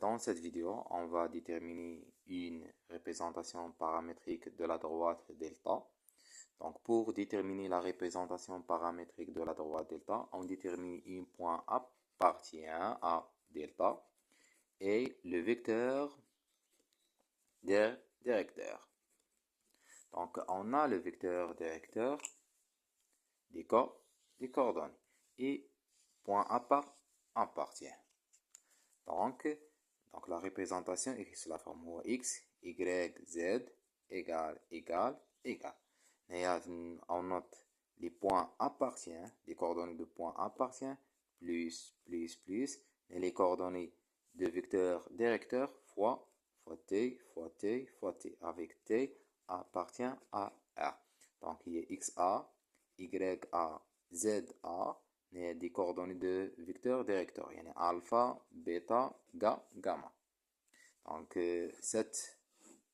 Dans cette vidéo, on va déterminer une représentation paramétrique de la droite delta. Donc, pour déterminer la représentation paramétrique de la droite delta, on détermine un point appartient à delta et le vecteur directeur. Donc, on a le vecteur directeur des coordonnées et point appartient. Donc, la représentation est sous la forme x, y, z égale. Et on note les points appartient, les coordonnées de points appartient, plus, et les coordonnées de vecteur directeur fois t, avec t appartient à R. Donc, il y a xa, ya, za, des coordonnées de vecteur directeur. Il y a alpha, bêta, gamma. Donc, cette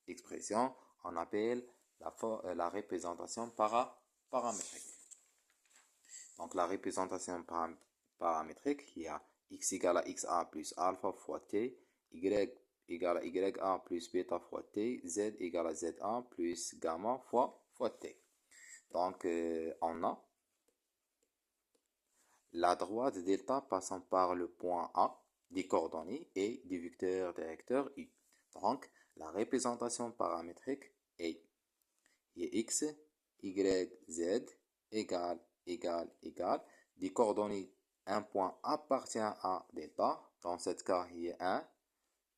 expression, on appelle la représentation paramétrique. Donc, la représentation paramétrique, il y a x égale à xa plus alpha fois t, y égale à ya plus bêta fois t, z égale à za plus gamma fois t. Donc, on a la droite delta passant par le point A des coordonnées et du vecteur directeur U. Donc, la représentation paramétrique est x, y, z égale. Des coordonnées, un point appartient à delta. Dans ce cas, il y a 1,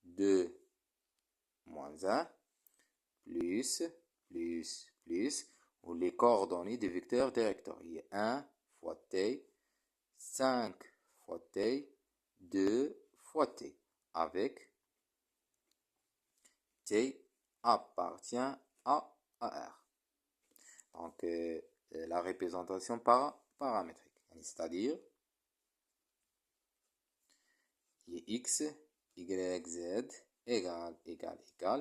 2, moins 1, plus, ou les coordonnées du vecteur directeur. Il y a 1 fois t, 5 fois t, 2 fois t, avec t appartient à R. Donc, la représentation paramétrique, c'est-à-dire x, y, z égale.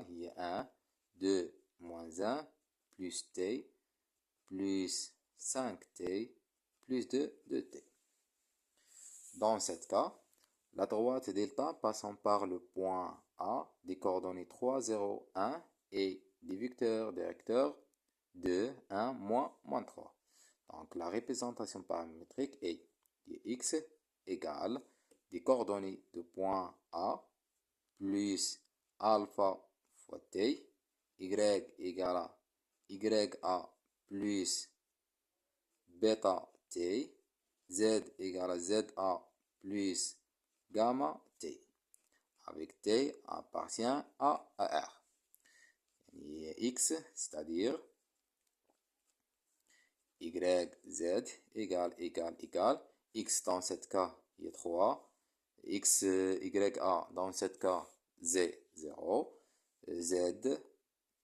Il y a 1, 2, moins 1, plus t, plus 5t, plus 2t. Dans ce cas, la droite delta passant par le point A des coordonnées 3, 0, 1 et des vecteurs directeurs 2, 1, moins 3. Donc, la représentation paramétrique est x égale des coordonnées de point A plus alpha fois t, y égale à ya plus bêta t, z égale à za plus gamma t, avec t appartient à R. Et x, c'est-à-dire y, z égale. X dans ce cas, il y a 3. X, ya dans ce cas, z 0. Z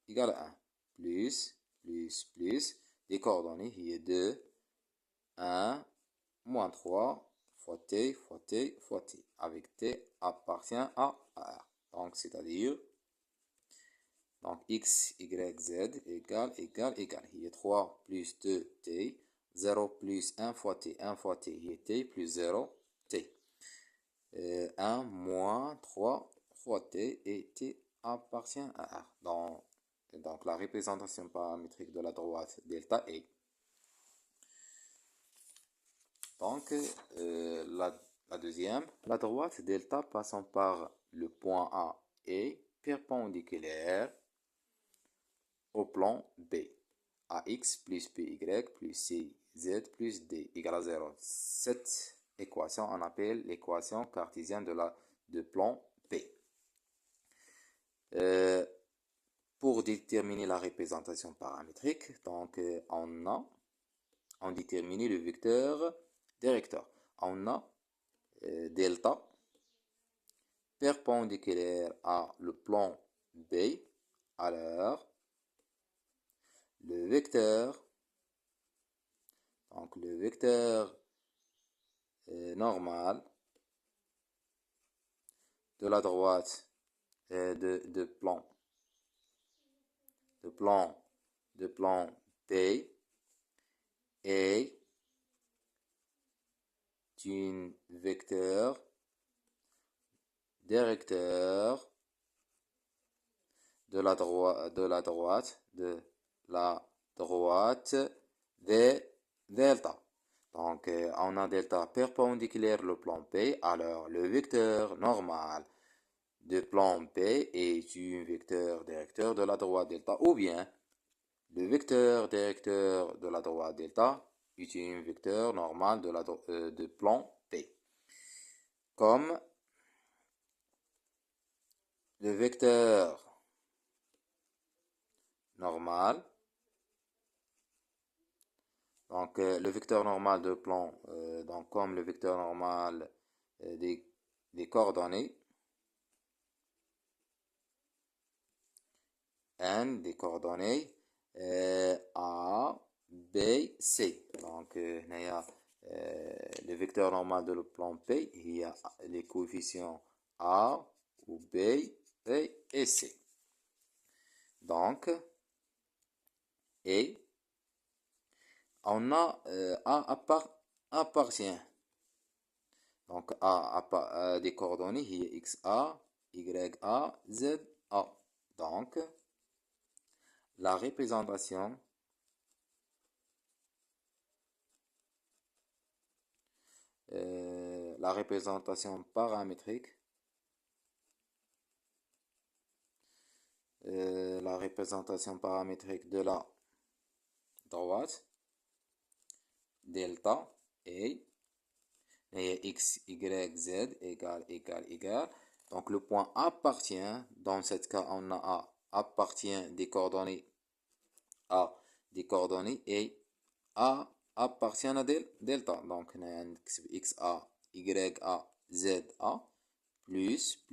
égale à 1. Plus. Les coordonnées, il y a 2, 1, moins 3, fois t, avec t appartient à R. Donc, c'est-à-dire, x, y, z égale. Il y a 3 plus 2t, 0 plus 1 fois t, il y a t plus 0, t. 1 moins 3 fois t et t appartient à R. Donc, la représentation paramétrique de la droite delta est. Donc, la deuxième, la droite delta passant par le point A est perpendiculaire au plan B. AX plus BY plus CZ plus D égale à 0. Cette équation, on appelle l'équation cartésienne de plan B. Pour déterminer la représentation paramétrique, donc on détermine le vecteur directeur. On a delta perpendiculaire à le plan B. Alors, le vecteur normal de la droite de plan P est un vecteur directeur de la droite delta. Donc, on a delta perpendiculaire le plan P, alors le vecteur normal de plan P est un vecteur directeur de la droite delta, ou bien le vecteur directeur de la droite delta est un vecteur normal de plan P. Comme le vecteur normal, donc le vecteur normal de plan, donc comme le vecteur normal des coordonnées, n des coordonnées A, B, C. Donc, il y a le vecteur normal de le plan P, il y a les coefficients A ou B, et C. Donc, et on a A appartient. Donc, A des coordonnées, il y a XA, YA, ZA. Donc, la représentation paramétrique, de la droite delta et x, y, z égale. Donc le point appartient, dans ce cas on a A appartient des coordonnées A des coordonnées et A appartient à delta. Donc on a x a, y a, z a plus.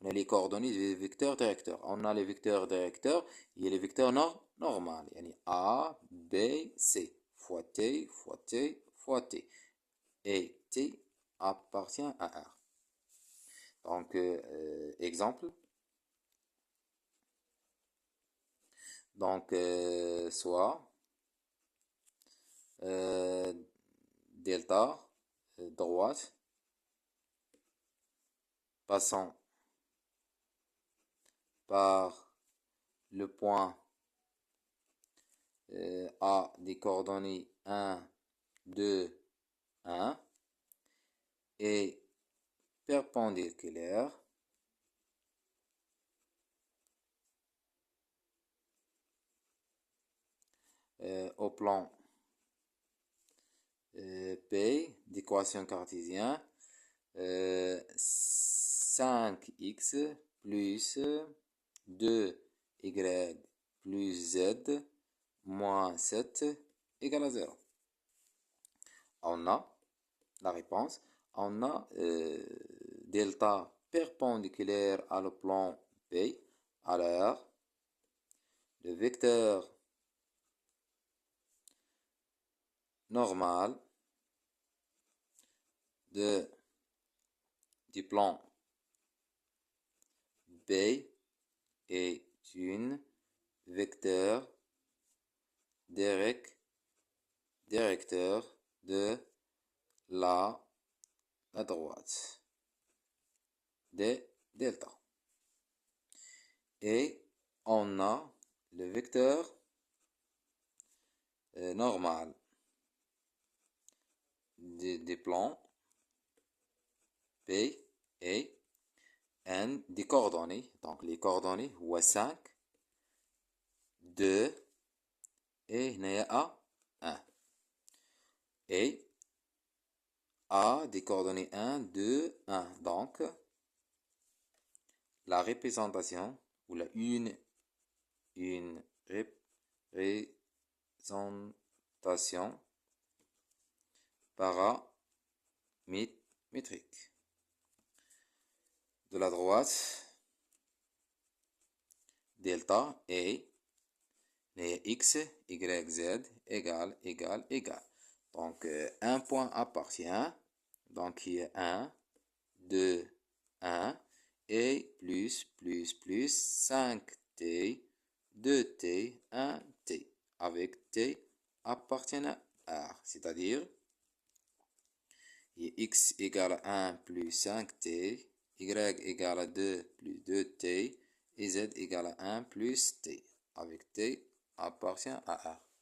On a les coordonnées des vecteurs directeurs. On a les vecteurs directeurs et les vecteurs normaux. Yani A, B, C fois T fois T fois T. Et T appartient à R. Donc, exemple. Donc, soit delta droite passant par le point A des coordonnées 1, 2, 1 et perpendiculaire au plan P d'équation cartésienne 5x plus 2y plus z moins 7 égale à 0. On a la réponse. On a delta perpendiculaire à le plan P. Alors, le vecteur normal du plan B est un vecteur directeur de la droite de delta. Et on a le vecteur normal des plans P et N des coordonnées. Donc les coordonnées 5, 2 et A 1. Et A des coordonnées 1, 2, 1. Donc la représentation ou une représentation paramétrique de la droite delta et x, y, z égale. Donc, un point appartient. Donc, il y a 1, 2, 1 et plus 5t, 2t, 1t. Avec t appartient à R. C'est-à-dire, il y a x égale 1 plus 5t, y y égale à 2 plus 2t et z égale à 1 plus t, avec t appartient à R.